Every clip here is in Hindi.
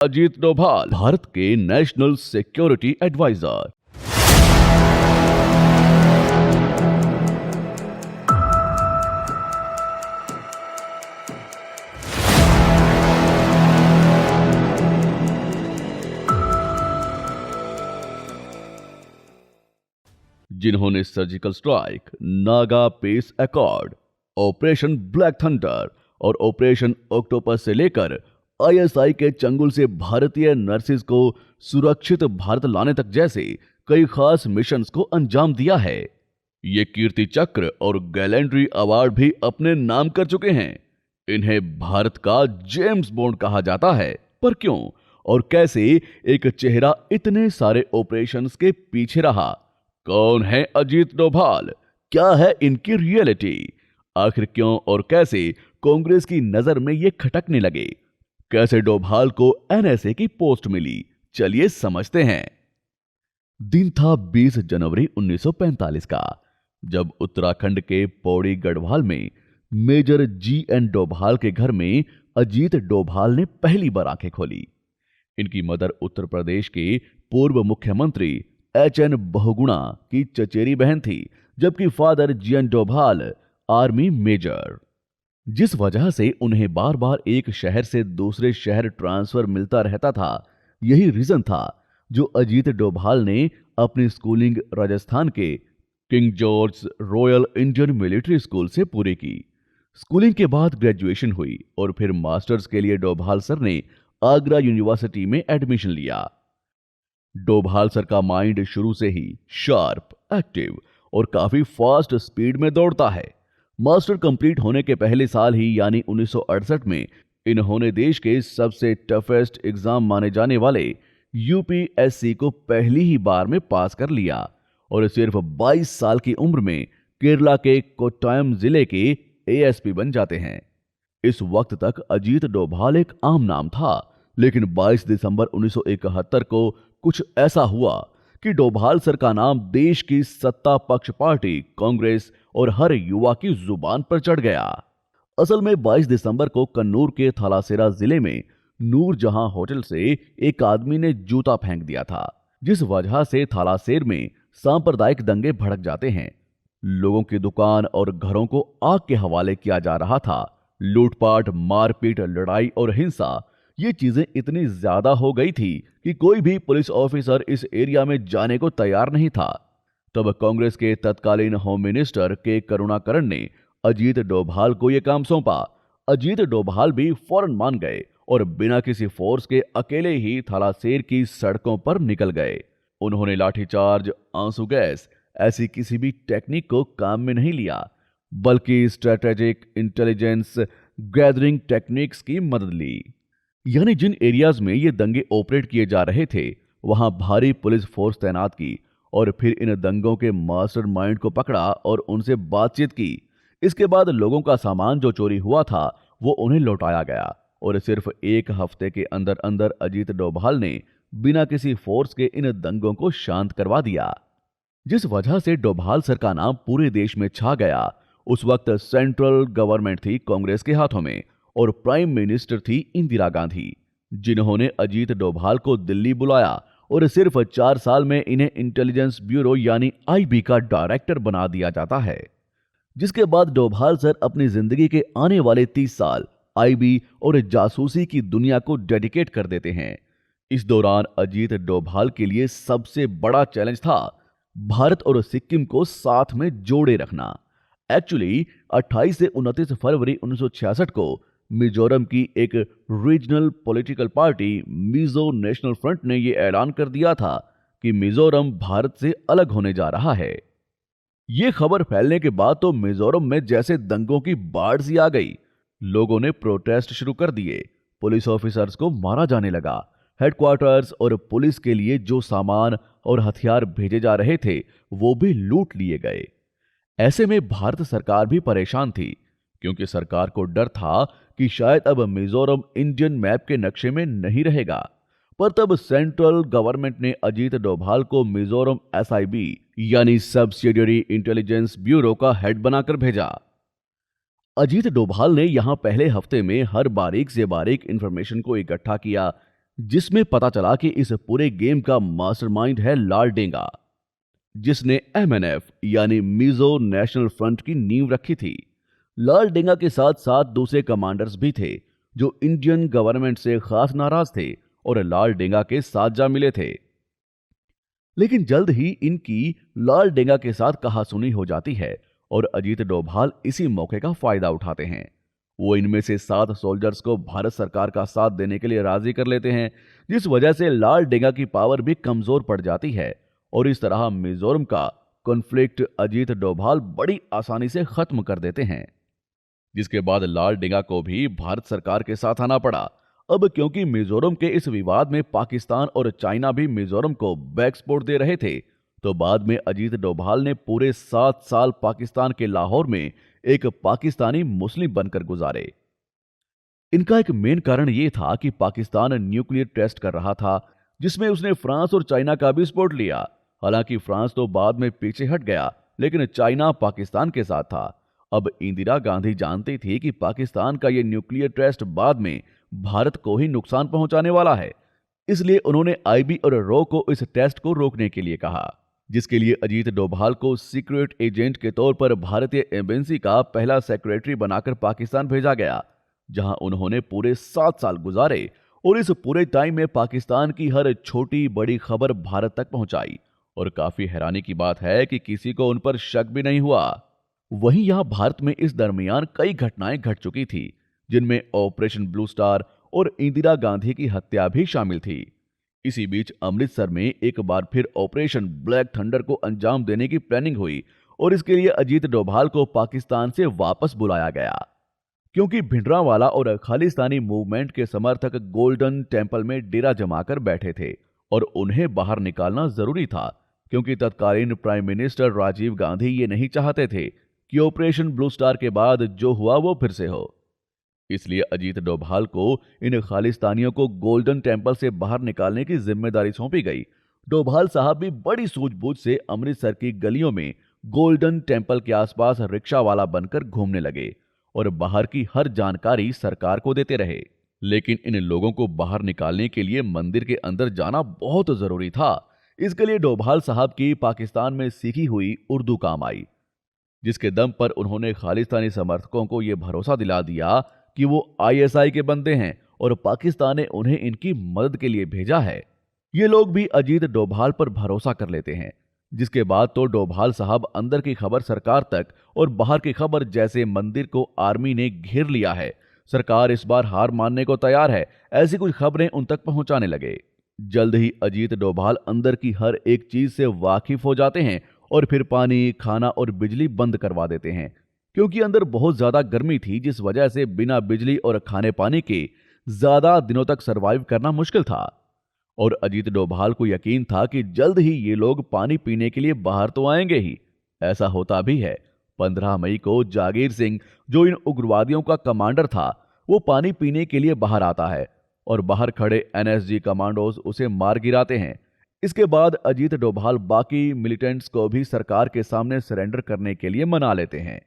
अजीत डोभाल, भारत के नेशनल सिक्योरिटी एडवाइजर। जिन्होंने surgical strike, Naga peace accord, operation black thunder और ऑपरेशन ऑक्टोपस से लेकर आईएसआई के चंगुल से भारतीय नर्सेज को सुरक्षित भारत लाने तक जैसे कई खास मिशंस को अंजाम दिया है। ये कीर्ति चक्र और गैलेंट्री अवार्ड भी अपने नाम कर चुके हैं। इन्हें भारत का जेम्स बॉन्ड कहा जाता है। पर क्यों और कैसे एक चेहरा इतने सारे ऑपरेशंस के पीछे रहा? कौन है अजीत डोभाल? क्या है इनकी रियलिटी? आखिर क्यों और कैसे कांग्रेस की नजर में ये खटकने लगे? कैसे डोभाल को एनएसए की पोस्ट मिली? चलिए समझते हैं। दिन था 20 जनवरी 1945 का, जब उत्तराखंड के पौड़ी गढ़वाल में मेजर जी.एन. डोभाल के घर में अजीत डोभाल ने पहली बार आंखें खोली। इनकी मदर उत्तर प्रदेश के पूर्व मुख्यमंत्री एच.एन. बहुगुणा की चचेरी बहन थी, जबकि father G N. Doval army major. जिस वजह से उन्हें बार बार एक शहर से दूसरे शहर ट्रांसफर मिलता रहता था, यही रीजन था जो अजीत डोभाल ने अपनी स्कूलिंग राजस्थान के king George royal Indian military school से पूरी की। स्कूलिंग के बाद ग्रेजुएशन हुई और फिर मास्टर्स के लिए डोभाल सर ने आगरा यूनिवर्सिटी में एडमिशन लिया। डोभाल सर का माइंड शुरू से ही शार्प, एक्टिव और काफी फास्ट स्पीड में दौड़ता है। मास्टर कंप्लीट होने के पहले साल ही यानी 1968 में इन्होंने देश के सबसे टफेस्ट एग्जाम माने जाने वाले यूपीएससी को पहली ही बार में पास कर लिया और सिर्फ 22 साल की उम्र में केरला के कोट्टायम जिले के एएसपी बन जाते हैं। इस वक्त तक अजीत डोभाल एक आम नाम था, लेकिन 22 दिसंबर 1971 को कुछ ऐसा हुआ कि डोभाल सर का नाम देश की सत्ता पक्ष पार्टी कांग्रेस और हर युवा की जुबान पर चढ़ गया। असल में 22 दिसंबर को कन्नूर के थालासेरा जिले में नूरजहां होटल से एक आदमी ने जूता फेंक दिया था, जिस वजह से थालासेर में सांप्रदायिक दंगे भड़क जाते हैं। लोगों की दुकान और घरों को आग के हवाले किया जा रहा था। लूटपाट, मारपीट, लड़ाई और हिंसा, ये चीजें इतनी ज्यादा हो गई थी कि कोई भी पुलिस ऑफिसर इस एरिया में जाने को तैयार नहीं था। तब कांग्रेस के तत्कालीन होम मिनिस्टर के करुणाकरण ने अजीत डोभाल को यह काम सौंपा। अजीत डोभाल भी फौरन मान गए और बिना किसी फोर्स के अकेले ही थालासेर की सड़कों पर निकल गए। उन्होंने लाठीचार्ज, आंसू गैस, ऐसी किसी भी टेक्निक को काम में नहीं लिया, बल्कि स्ट्रेटेजिक इंटेलिजेंस गैदरिंग टेक्निक्स की मदद ली। यानी जिन एरियाज में ये दंगे ऑपरेट किए जा रहे थे, वहां भारी पुलिस फोर्स तैनात की और फिर इन दंगों के मास्टरमाइंड को पकड़ा और उनसे बातचीत की। इसके बाद लोगों का सामान जो चोरी हुआ था वो उन्हें लौटाया गया और सिर्फ एक हफ्ते के अंदर अंदर अजीत डोभाल ने बिना किसी फोर्स के इन दंगों को शांत करवा दिया, जिस वजह से डोभाल सर का नाम पूरे देश में छा गया। उस वक्त सेंट्रल गवर्नमेंट थी कांग्रेस के हाथों में और प्राइम मिनिस्टर थी इंदिरा गांधी, जिन्होंने अजीत डोभाल को दिल्ली बुलाया और सिर्फ 4 साल में इन्हें इंटेलिजेंस ब्यूरो यानी आईबी का डायरेक्टर बना दिया जाता है। जिसके बाद डोभाल सर अपनी जिंदगी के आने वाले 30 साल आईबी और जासूसी की दुनिया को डेडिकेट कर देते हैं। इस दौरान अजीत डोभाल के लिए सबसे बड़ा चैलेंज था भारत और सिक्किम को साथ में जोड़े रखना। एक्चुअली 28 से 29 फरवरी 1966 को मिजोरम की एक regional political party Mizo national front ने यह ऐलान कर दिया था कि मिजोरम भारत से अलग होने जा रहा है। यह खबर फैलने के बाद तो मिजोरम में जैसे दंगों की बाढ़ सी आ गई। लोगों ने प्रोटेस्ट शुरू कर दिए, पुलिस ऑफिसर्स को मारा जाने लगा, हेडक्वार्टर्स और पुलिस के लिए जो सामान और हथियार भेजे जा रहे थे वो भी लूट लिए गए। ऐसे में भारत सरकार भी परेशान थी, क्योंकि सरकार को डर था कि शायद अब मिजोरम इंडियन मैप के नक्शे में नहीं रहेगा। पर तब सेंट्रल गवर्नमेंट ने अजीत डोभाल को मिजोरम एसआईबी यानी सब्सिडियरी इंटेलिजेंस ब्यूरो का हेड बनाकर भेजा। अजीत डोभाल ने यहां पहले हफ्ते में हर बारीक से बारीक इंफॉर्मेशन को इकट्ठा किया, जिसमें पता चला कि इस पूरे गेम का मास्टरमाइंड है लाल डेंगा, जिसने एमएनएफ यानी मिजो नेशनल फ्रंट की नींव रखी थी। लाल डेंगा के साथ साथ दूसरे कमांडर्स भी थे जो इंडियन गवर्नमेंट से खास नाराज थे और लाल डेंगा के साथ जा मिले थे। लेकिन जल्द ही इनकी लाल डेंगा के साथ कहासुनी हो जाती है और अजीत डोभाल इसी मौके का फायदा उठाते हैं। वो इनमें से 7 सोल्जर्स को भारत सरकार का साथ देने के लिए राजी कर लेते हैं, जिस वजह से लाल डेंगा की पावर भी कमजोर पड़ जाती है और इस तरह मिजोरम का कॉन्फ्लिक्ट अजीत डोभाल बड़ी आसानी से खत्म कर देते हैं। जिसके बाद लाल डेंगा को भी भारत सरकार के साथ आना पड़ा। अब क्योंकि मिजोरम के इस विवाद में पाकिस्तान और चाइना भी मिजोरम को बैक सपोर्ट दे रहे थे, तो बाद में अजीत डोभाल ने पूरे 7 साल पाकिस्तान के लाहौर में एक पाकिस्तानी मुस्लिम बनकर गुजारे। इनका एक मेन कारण यह था कि पाकिस्तान न्यूक्लियर टेस्ट कर रहा था, जिसमें उसने फ्रांस और चाइना का भी सपोर्ट लिया। हालांकि फ्रांस तो बाद में पीछे हट गया, लेकिन चाइना पाकिस्तान के साथ था। अब इंदिरा गांधी जानती थी कि पाकिस्तान का यह न्यूक्लियर टेस्ट बाद में भारत को ही नुकसान पहुंचाने वाला है, इसलिए उन्होंने आईबी और रो को इस टेस्ट को रोकने के लिए कहा, जिसके लिए अजीत डोभाल को सीक्रेट एजेंट के तौर पर भारतीय एम्बेसी का पहला सेक्रेटरी बनाकर पाकिस्तान भेजा गया, जहां उन्होंने पूरे 7 साल गुजारे और इस पूरे टाइम में पाकिस्तान की हर छोटी बड़ी खबर भारत तक पहुंचाई। और काफी हैरानी की बात है कि किसी को उन पर शक भी नहीं हुआ। वहीं यहां भारत में इस दरमियान कई घटनाएं घट चुकी थी, जिनमें ऑपरेशन ब्लू स्टार और इंदिरा गांधी की हत्या भी शामिल थी। इसी बीच अमृतसर में एक बार फिर ऑपरेशन ब्लैक थंडर को अंजाम देने की प्लानिंग हुई और इसके लिए अजीत डोभाल को पाकिस्तान से वापस बुलाया गया, क्योंकि भिंडरावाला और खालिस्तानी मूवमेंट के समर्थक गोल्डन टेम्पल में डेरा जमाकर बैठे थे और उन्हें बाहर निकालना जरूरी था, क्योंकि तत्कालीन प्राइम मिनिस्टर राजीव गांधी ये नहीं चाहते थे कि ऑपरेशन ब्लू स्टार के बाद जो हुआ वो फिर से हो। इसलिए अजीत डोभाल को इन खालिस्तानियों को गोल्डन टेम्पल से बाहर निकालने की जिम्मेदारी सौंपी गई। डोभाल साहब भी बड़ी सूझबूझ से अमृतसर की गलियों में गोल्डन टेम्पल के आसपास रिक्शा वाला बनकर घूमने लगे और बाहर की हर जानकारी सरकार को देते रहे। लेकिन इन लोगों को बाहर निकालने के लिए मंदिर के अंदर जाना बहुत जरूरी था। इसके लिए डोभाल साहब की पाकिस्तान में सीखी हुई उर्दू काम आई, जिसके दम पर उन्होंने खालिस्तानी समर्थकों को यह भरोसा दिला दिया कि वो आईएसआई के बंदे हैं और पाकिस्तान ने उन्हें इनकी मदद के लिए भेजा है। ये लोग भी अजीत डोभाल पर भरोसा कर लेते हैं, जिसके बाद तो डोभाल साहब अंदर की खबर सरकार तक और बाहर की खबर, जैसे मंदिर को आर्मी ने घेर लिया है, सरकार इस बार हार मानने को तैयार है, ऐसी कुछ खबरें उन तक पहुंचाने लगे। जल्द ही अजीत डोभाल अंदर की हर एक चीज से वाकिफ हो जाते हैं और फिर पानी, खाना और बिजली बंद करवा देते हैं, क्योंकि अंदर बहुत ज्यादा गर्मी थी, जिस वजह से बिना बिजली और खाने पानी के ज्यादा दिनों तक सरवाइव करना मुश्किल था। और अजीत डोभाल को यकीन था कि जल्द ही ये लोग पानी पीने के लिए बाहर तो आएंगे ही। ऐसा होता भी है। 15 मई को जागीर सिंह, जो इन उग्रवादियों का कमांडर था, वो पानी पीने के लिए बाहर आता है और बाहर खड़े एनएसजी कमांडोज उसे मार गिराते हैं। इसके बाद अजीत डोभाल बाकी मिलिटेंट्स को भी सरकार के सामने सरेंडर करने के लिए मना लेते हैं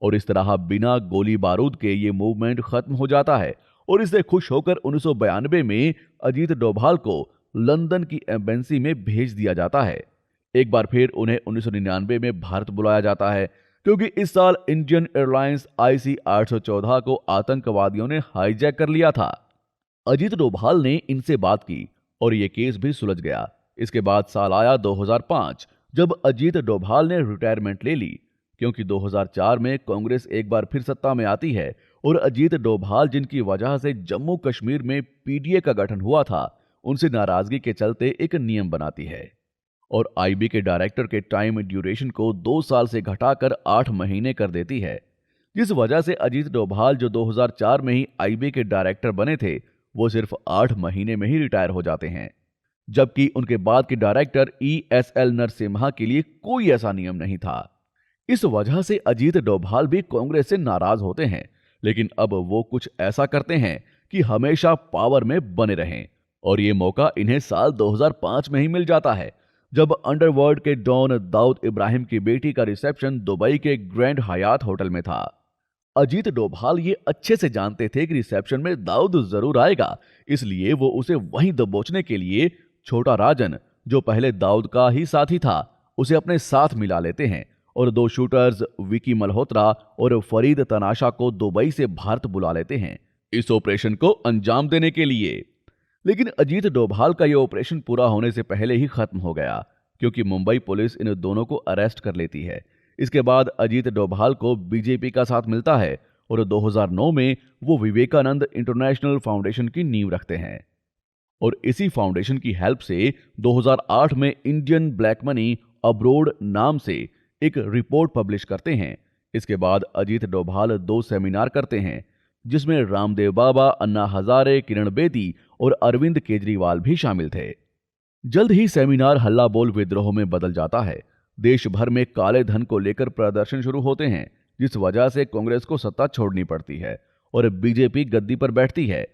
और इस तरह बिना गोली बारूद के ये मूवमेंट खत्म हो जाता है। और इससे खुश होकर 1992 में अजीत डोभाल को लंदन की एम्बेसी में भेज दिया जाता है। एक बार फिर उन्हें 1999 में भारत बुलाया जाता है, क्योंकि इस साल इंडियन एयरलाइंस IC 814 को आतंकवादियों ने हाईजैक कर लिया था। अजीत डोभाल ने इनसे बात की और यह केस भी सुलझ गया। इसके बाद साल आया 2005, जब अजीत डोभाल ने रिटायरमेंट ले ली, क्योंकि 2004 में कांग्रेस एक बार फिर सत्ता में आती है और अजीत डोभाल, जिनकी वजह से जम्मू कश्मीर में पीडीए का गठन हुआ था, उनसे नाराजगी के चलते एक नियम बनाती है और आईबी के डायरेक्टर के टाइम ड्यूरेशन को 2 साल से घटाकर 8 महीने कर देती है, जिस वजह से अजीत डोभाल, जो 2004 में ही आईबी के डायरेक्टर बने थे, वो सिर्फ 8 महीने में ही रिटायर हो जाते हैं। जबकि उनके बाद के डायरेक्टर ESL नरसिम्हा के लिए कोई ऐसा नियम नहीं था। इस वजह से अजीत डोभाल भी कांग्रेस से नाराज होते हैं, लेकिन अब वो कुछ ऐसा करते हैं कि हमेशा पावर में बने रहें और ये मौका इन्हें साल 2005 में ही मिल जाता है, जब अंडरवर्ल्ड के डॉन दाऊद इब्राहिम की बेटी का रिसेप्शन दुबई के ग्रैंड हयात होटल में था। अजीत डोभाल ये अच्छे से जानते थे कि रिसेप्शन में दाऊद जरूर आएगा, इसलिए वो उसे वहीं दबोचने के लिए छोटा राजन, जो पहले दाऊद का ही साथी था, उसे अपने साथ मिला लेते हैं और दो शूटर्स विकी मल्होत्रा और फरीद तनाशा को दुबई से भारत बुला लेते हैं इस ऑपरेशन को अंजाम देने के लिए। लेकिन अजीत डोभाल का यह ऑपरेशन पूरा होने से पहले ही खत्म हो गया, क्योंकि मुंबई पुलिस इन दोनों को अरेस्ट कर लेती है। इसके बाद अजीत डोभाल को बीजेपी का साथ मिलता है और 2009 में वो विवेकानंद इंटरनेशनल फाउंडेशन की नींव रखते हैं और इसी फाउंडेशन की हेल्प से 2008 में इंडियन ब्लैक मनी अब्रोड नाम से एक रिपोर्ट पब्लिश करते हैं। इसके बाद अजीत डोभाल 2 सेमिनार करते हैं, जिसमें रामदेव बाबा, अन्ना हजारे, किरण बेदी और अरविंद केजरीवाल भी शामिल थे। जल्द ही सेमिनार हल्ला बोल विद्रोह में बदल जाता है। देश भर में काले धन को लेकर प्रदर्शन शुरू होते हैं, जिस वजह से कांग्रेस को सत्ता छोड़नी पड़ती है और बीजेपी गद्दी पर बैठती है।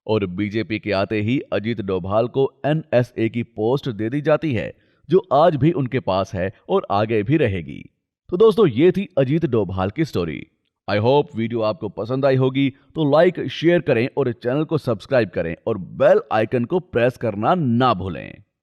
और बीजेपी के आते ही अजीत डोभाल को एनएसए की पोस्ट दे दी जाती है, जो आज भी उनके पास है और आगे भी रहेगी। तो दोस्तों, ये थी अजीत डोभाल की स्टोरी। आई होप वीडियो आपको पसंद आई होगी, तो लाइक शेयर करें और चैनल को सब्सक्राइब करें और बेल आइकन को प्रेस करना ना भूलें।